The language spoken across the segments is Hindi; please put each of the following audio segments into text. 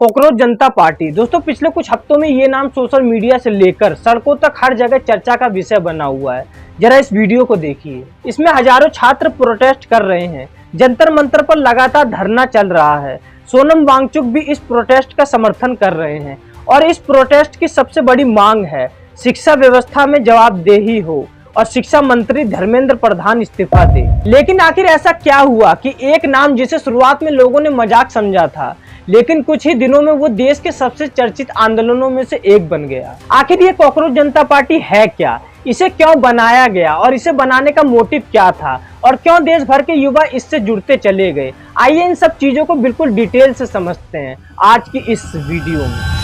कॉकरोच जनता पार्टी। दोस्तों पिछले कुछ हफ्तों में ये नाम सोशल मीडिया से लेकर सड़कों तक हर जगह चर्चा का विषय बना हुआ है। जरा इस वीडियो को देखिए। इसमें हजारों छात्र प्रोटेस्ट कर रहे हैं। जंतर मंतर पर लगातार धरना चल रहा है। सोनम वांगचुक भी इस प्रोटेस्ट का समर्थन कर रहे हैं और इस प्रोटेस्ट की सबसे बड़ी मांग है शिक्षा व्यवस्था में जवाबदेही हो और शिक्षा मंत्री धर्मेंद्र प्रधान इस्तीफा दे। लेकिन आखिर ऐसा क्या हुआ कि एक नाम जिसे शुरुआत में लोगों ने मजाक समझा था, लेकिन कुछ ही दिनों में वो देश के सबसे चर्चित आंदोलनों में से एक बन गया। आखिर ये कॉकरोच जनता पार्टी है क्या, इसे क्यों बनाया गया और इसे बनाने का मोटिव क्या था और क्यों देश भर के युवा इससे जुड़ते चले गए। आइए इन सब चीजों को बिल्कुल डिटेल से समझते हैं आज की इस वीडियो में।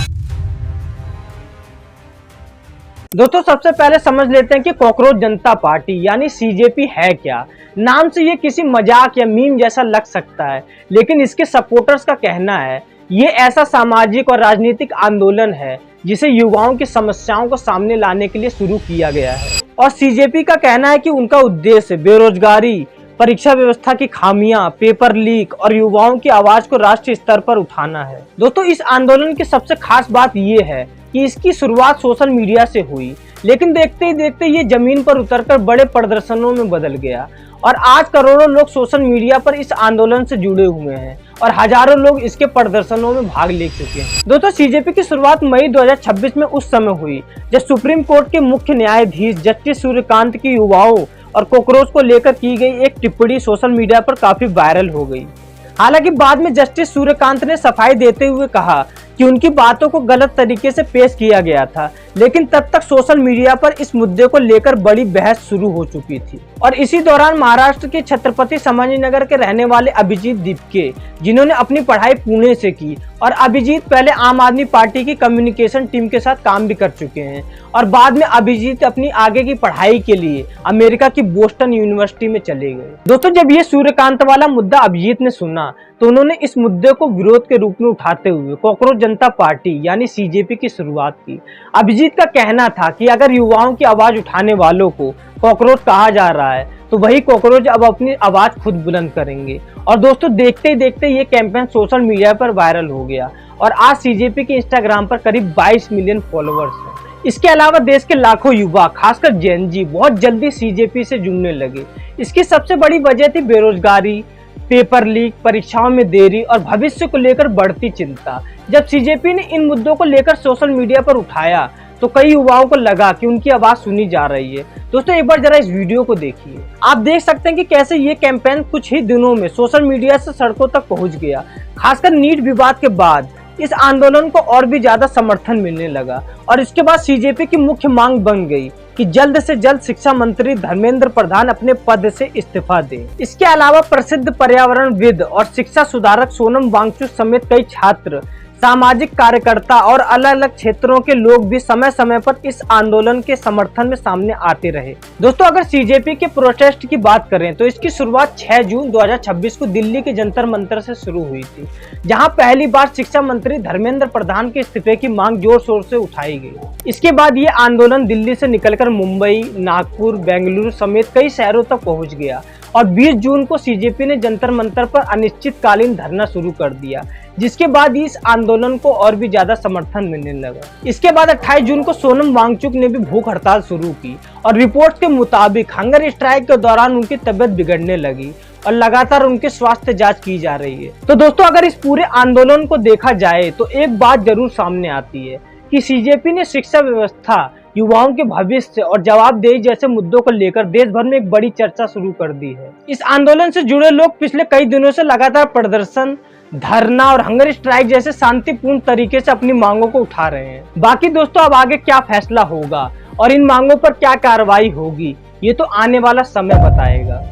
दोस्तों सबसे पहले समझ लेते हैं कि कॉकरोच जनता पार्टी यानी सीजेपी है क्या। नाम से ये किसी मजाक या मीम जैसा लग सकता है, लेकिन इसके सपोर्टर्स का कहना है ये ऐसा सामाजिक और राजनीतिक आंदोलन है जिसे युवाओं की समस्याओं को सामने लाने के लिए शुरू किया गया है। और सीजेपी का कहना है कि उनका उद्देश्य बेरोजगारी, परीक्षा व्यवस्था की खामियां, पेपर लीक और युवाओं की आवाज को राष्ट्रीय स्तर पर उठाना है। दोस्तों इस आंदोलन की सबसे खास बात ये है कि इसकी शुरुआत सोशल मीडिया से हुई, लेकिन देखते ही देखते ये जमीन पर उतरकर बड़े प्रदर्शनों में बदल गया और आज करोड़ों लोग सोशल मीडिया पर इस आंदोलन से जुड़े हुए हैं और हजारों लोग इसके प्रदर्शनों में भाग ले चुके हैं। दोस्तों सीजेपी की शुरुआत मई 2026 में उस समय हुई जब सुप्रीम कोर्ट के मुख्य न्यायाधीश जस्टिस सूर्यकांत की युवाओं और कॉकरोच को लेकर की गई एक टिप्पणी सोशल मीडिया पर काफी वायरल हो गई। हालांकि बाद में जस्टिस सूर्यकांत ने सफाई देते हुए कहा कि उनकी बातों को गलत तरीके से पेश किया गया था, लेकिन तब तक सोशल मीडिया पर इस मुद्दे को लेकर बड़ी बहस शुरू हो चुकी थी। और इसी दौरान महाराष्ट्र के छत्रपति संभाजीनगर के रहने वाले अभिजीत दीपके, जिन्होंने अपनी पढ़ाई पुणे से की और अभिजीत पहले आम आदमी पार्टी की कम्युनिकेशन टीम के साथ काम भी कर चुके हैं और बाद में अभिजीत अपनी आगे की पढ़ाई के लिए अमेरिका की बोस्टन यूनिवर्सिटी में चले गए। दोस्तों जब ये सूर्यकांत वाला मुद्दा अभिजीत ने सुना तो उन्होंने इस मुद्दे को विरोध के रूप में उठाते हुए कॉकरोच जनता पार्टी यानी सीजेपी की शुरुआत की। अभिजीत का कहना था कि अगर युवाओं की आवाज उठाने वालों को कॉकरोच कहा जा रहा है तो वही कॉकरोच अब अपनी आवाज खुद बुलंद करेंगे। और दोस्तों देखते ही देखते ये कैंपेन सोशल मीडिया पर वायरल हो गया और आज सीजेपी के इंस्टाग्राम पर करीब 22 मिलियन फॉलोअर्स हैं। इसके अलावा देश के लाखों युवा खासकर जेन जी बहुत जल्दी सीजेपी से जुड़ने लगे। इसकी सबसे बड़ी वजह थी बेरोजगारी, पेपर लीक, परीक्षाओं में देरी और भविष्य को लेकर बढ़ती चिंता। जब सीजेपी ने इन मुद्दों को लेकर सोशल मीडिया पर उठाया तो कई युवाओं को लगा कि उनकी आवाज सुनी जा रही है। दोस्तों एक बार जरा इस वीडियो को देखिए। आप देख सकते हैं कि कैसे ये कैंपेन कुछ ही दिनों में सोशल मीडिया से सड़कों तक पहुंच गया। खासकर नीट विवाद के बाद इस आंदोलन को और भी ज्यादा समर्थन मिलने लगा और इसके बाद सीजेपी की मुख्य मांग बन गई कि जल्द से जल्द शिक्षा मंत्री धर्मेंद्र प्रधान अपने पद से इस्तीफा दें। इसके अलावा प्रसिद्ध पर्यावरणविद और शिक्षा सुधारक सोनम वांगचुक समेत कई छात्र, सामाजिक कार्यकर्ता और अलग अलग क्षेत्रों के लोग भी समय समय पर इस आंदोलन के समर्थन में सामने आते रहे। दोस्तों अगर सीजेपी के प्रोटेस्ट की बात करें तो इसकी शुरुआत 6 जून 2026 को दिल्ली के जंतर मंतर से शुरू हुई थी, जहां पहली बार शिक्षा मंत्री धर्मेंद्र प्रधान के इस्तीफे की मांग जोर शोर से उठाई गई। इसके बाद ये आंदोलन दिल्ली से निकलकर मुंबई, नागपुर, बेंगलुरु समेत कई शहरों तक पहुंच गया और 20 जून को सीजेपी ने जंतर मंतर पर अनिश्चितकालीन धरना शुरू कर दिया, जिसके बाद इस आंदोलन को और भी ज्यादा समर्थन मिलने लगा। इसके बाद 28 जून को सोनम वांगचुक ने भी भूख हड़ताल शुरू की और रिपोर्ट्स के मुताबिक हंगर स्ट्राइक के दौरान उनकी तबीयत बिगड़ने लगी और लगातार उनके स्वास्थ्य जांच की जा रही है। तो दोस्तों अगर इस पूरे आंदोलन को देखा जाए तो एक बात जरूर सामने आती है कि सीजेपी ने शिक्षा व्यवस्था, युवाओं के भविष्य और जवाबदेही जैसे मुद्दों को लेकर देश भर में एक बड़ी चर्चा शुरू कर दी है। इस आंदोलन से जुड़े लोग पिछले कई दिनों से लगातार प्रदर्शन, धरना और हंगर स्ट्राइक जैसे शांतिपूर्ण तरीके से अपनी मांगों को उठा रहे हैं। बाकी दोस्तों अब आगे क्या फैसला होगा और इन मांगों पर क्या कार्रवाई होगी, ये तो आने वाला समय बताएगा।